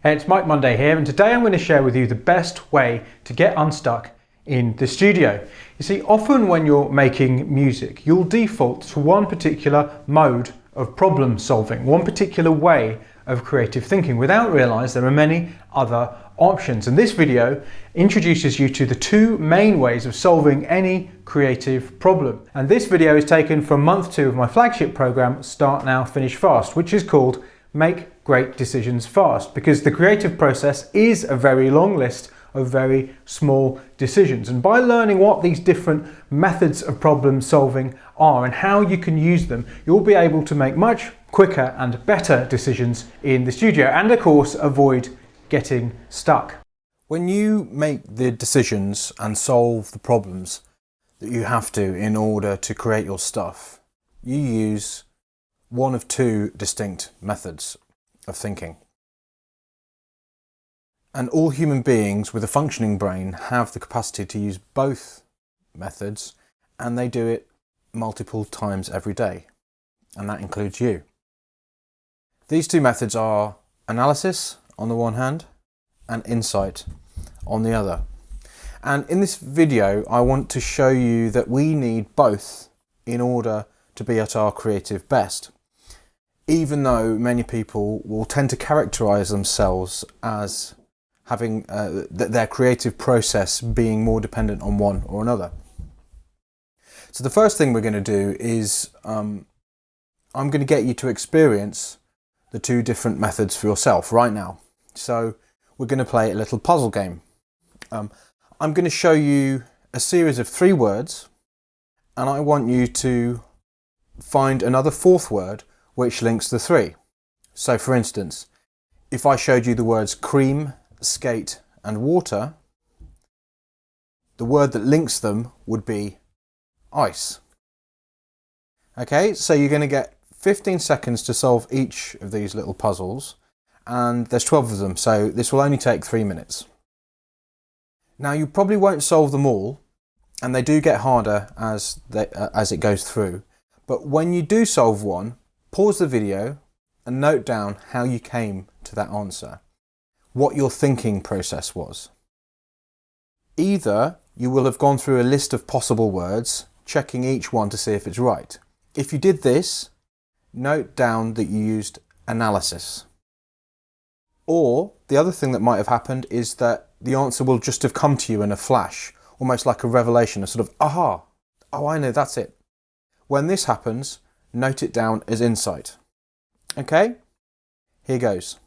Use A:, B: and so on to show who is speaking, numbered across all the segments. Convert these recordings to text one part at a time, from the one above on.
A: Hey, it's Mike Monday here, and today I'm going to share with you the best way to get unstuck in the studio. You see, often when you're making music, you'll default to one particular mode of problem solving, one particular way of creative thinking, without realize there are many other options. And this video introduces you to the two main ways of solving any creative problem. And this video is taken from month 2 of my flagship program, Start Now, Finish Fast, which is called Make Great Decisions Fast, because the creative process is a very long list of very small decisions. And by learning what these different methods of problem solving are and how you can use them, you'll be able to make much quicker and better decisions in the studio, and of course avoid getting stuck. When you make the decisions and solve the problems that you have to in order to create your stuff, you use one of two distinct methods of thinking. And all human beings with a functioning brain have the capacity to use both methods, and they do it multiple times every day, and that includes you. These two methods are analysis on the one hand and insight on the other. And in this video I want to show you that we need both in order to be at our creative best, even though many people will tend to characterize themselves as having their creative process being more dependent on one or another. So the first thing we're going to do is I'm going to get you to experience the two different methods for yourself right now. So we're going to play a little puzzle game. I'm going to show you a series of 3 words, and I want you to find another 4th word which links the 3. So for instance, if I showed you the words cream, skate and water, the word that links them would be ice. Okay, so you're going to get 15 seconds to solve each of these little puzzles, and there's 12 of them, so this will only take 3 minutes. Now you probably won't solve them all, and they do get harder as it goes through, but when you do solve one, pause the video and note down how you came to that answer, what your thinking process was. Either you will have gone through a list of possible words, checking each one to see if it's right. If you did this, note down that you used analysis. Or the other thing that might have happened is that the answer will just have come to you in a flash, almost like a revelation, a sort of aha, oh I know, that's it. When this happens, note it down as insight. Okay, here goes.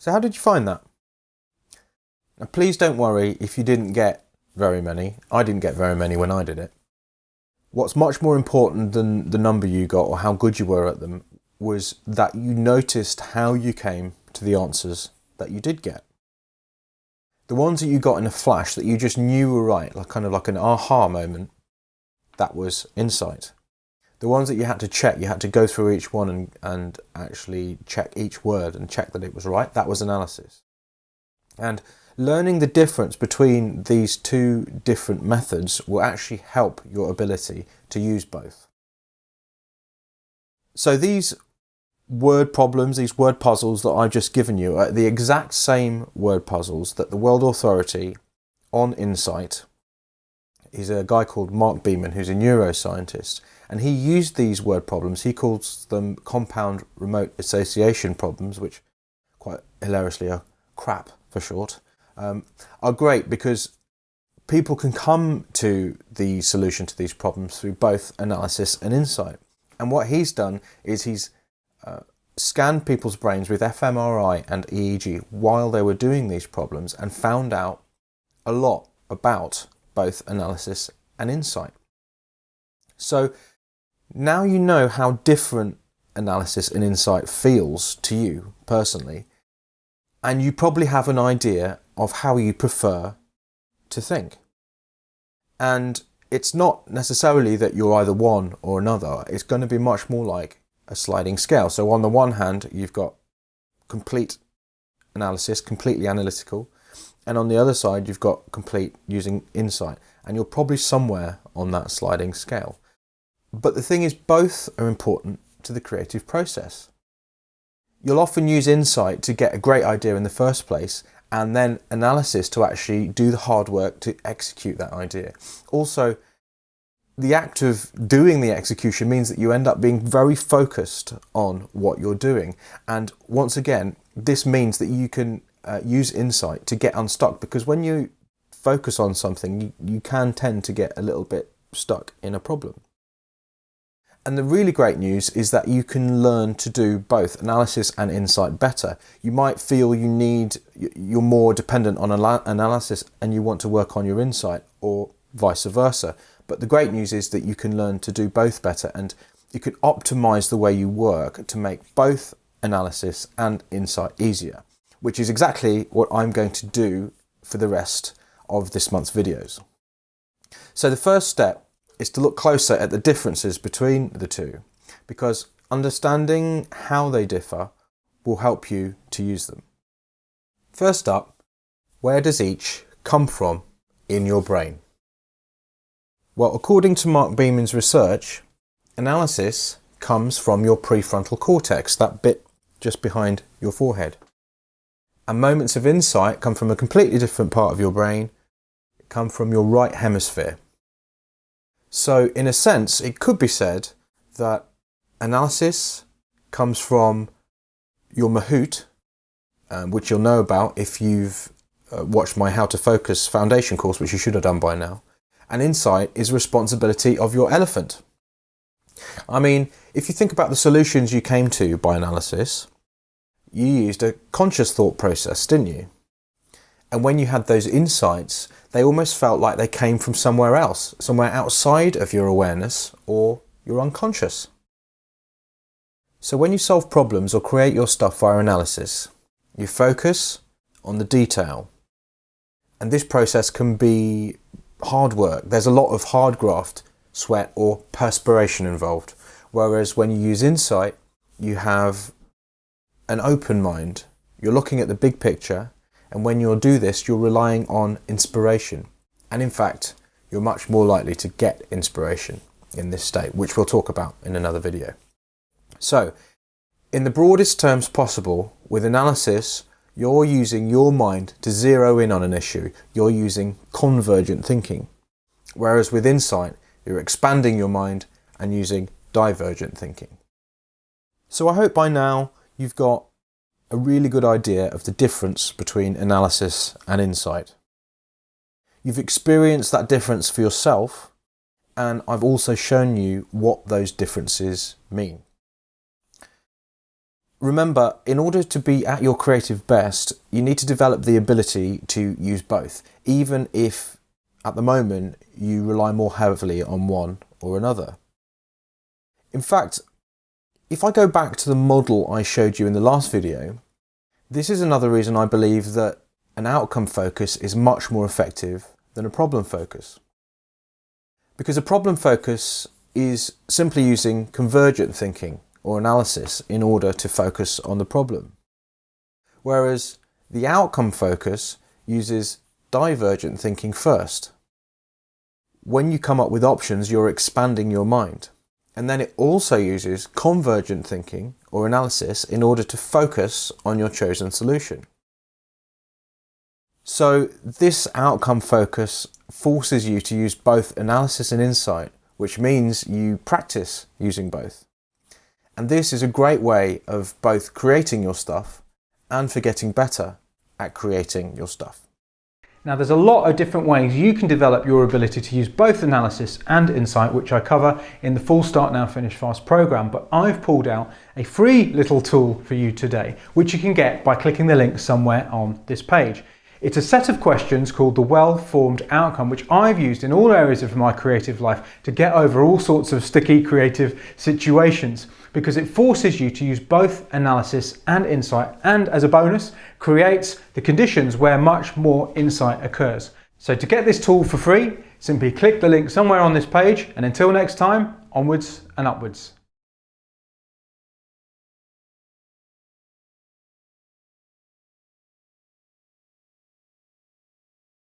A: So how did you find that? Now, please don't worry if you didn't get very many. I didn't get very many when I did it. What's much more important than the number you got or how good you were at them was that you noticed how you came to the answers that you did get. The ones that you got in a flash that you just knew were right, like kind of like an aha moment, that was insight. The ones that you had to check, you had to go through each one and actually check each word and check that it was right, that was analysis. And learning the difference between these two different methods will actually help your ability to use both. So these word problems, these word puzzles that I've just given you are the exact same word puzzles that the World Authority on Insight, he's a guy called Mark Beeman who's a neuroscientist, and he used these word problems, he calls them compound remote association problems, which quite hilariously are CRAP for short, are great because people can come to the solution to these problems through both analysis and insight. And what he's done is he's scanned people's brains with fMRI and EEG while they were doing these problems and found out a lot about both analysis and insight. So now you know how different analysis and insight feels to you personally, and you probably have an idea of how you prefer to think. And it's not necessarily that you're either one or another. It's going to be much more like a sliding scale. So on the one hand, you've got complete analysis, completely analytical. And on the other side, you've got complete using insight. And you're probably somewhere on that sliding scale. But the thing is, both are important to the creative process. You'll often use insight to get a great idea in the first place, and then analysis to actually do the hard work to execute that idea. Also, the act of doing the execution means that you end up being very focused on what you're doing. And once again, this means that you can use insight to get unstuck, because when you focus on something, you can tend to get a little bit stuck in a problem. And the really great news is that you can learn to do both analysis and insight better. You might feel you're more dependent on analysis and you want to work on your insight, or vice versa. But the great news is that you can learn to do both better, and you can optimize the way you work to make both analysis and insight easier, which is exactly what I'm going to do for the rest of this month's videos. So the first step is to look closer at the differences between the two, because understanding how they differ will help you to use them. First up, where does each come from in your brain? Well, according to Mark Beeman's research, analysis comes from your prefrontal cortex, that bit just behind your forehead. And moments of insight come from a completely different part of your brain, come from your right hemisphere. So in a sense, it could be said that analysis comes from your mahout, which you'll know about if you've watched my How to Focus foundation course, which you should have done by now. And insight is responsibility of your elephant. I mean, if you think about the solutions you came to by analysis, you used a conscious thought process, didn't you? And when you had those insights, they almost felt like they came from somewhere else, somewhere outside of your awareness or your unconscious. So when you solve problems or create your stuff via analysis, you focus on the detail. And this process can be hard work. There's a lot of hard graft, sweat or perspiration involved. Whereas when you use insight, you have an open mind. You're looking at the big picture. And when you'll do this, you're relying on inspiration. And in fact, you're much more likely to get inspiration in this state, which we'll talk about in another video. So, in the broadest terms possible, with analysis, you're using your mind to zero in on an issue. You're using convergent thinking. Whereas with insight, you're expanding your mind and using divergent thinking. So I hope by now you've got a really good idea of the difference between analysis and insight. You've experienced that difference for yourself, and I've also shown you what those differences mean. Remember, in order to be at your creative best, you need to develop the ability to use both, even if at the moment you rely more heavily on one or another. In fact, if I go back to the model I showed you in the last video, this is another reason I believe that an outcome focus is much more effective than a problem focus. Because a problem focus is simply using convergent thinking or analysis in order to focus on the problem. Whereas the outcome focus uses divergent thinking first. When you come up with options, you're expanding your mind. And then it also uses convergent thinking or analysis in order to focus on your chosen solution. So this outcome focus forces you to use both analysis and insight, which means you practice using both. And this is a great way of both creating your stuff and for getting better at creating your stuff.
B: Now there's a lot of different ways you can develop your ability to use both analysis and insight, which I cover in the full Start Now Finish Fast program, but I've pulled out a free little tool for you today, which you can get by clicking the link somewhere on this page. It's a set of questions called the Well-Formed Outcome, which I've used in all areas of my creative life to get over all sorts of sticky creative situations, because it forces you to use both analysis and insight, and as a bonus, creates the conditions where much more insight occurs. So to get this tool for free, simply click the link somewhere on this page, and until next time, onwards and upwards.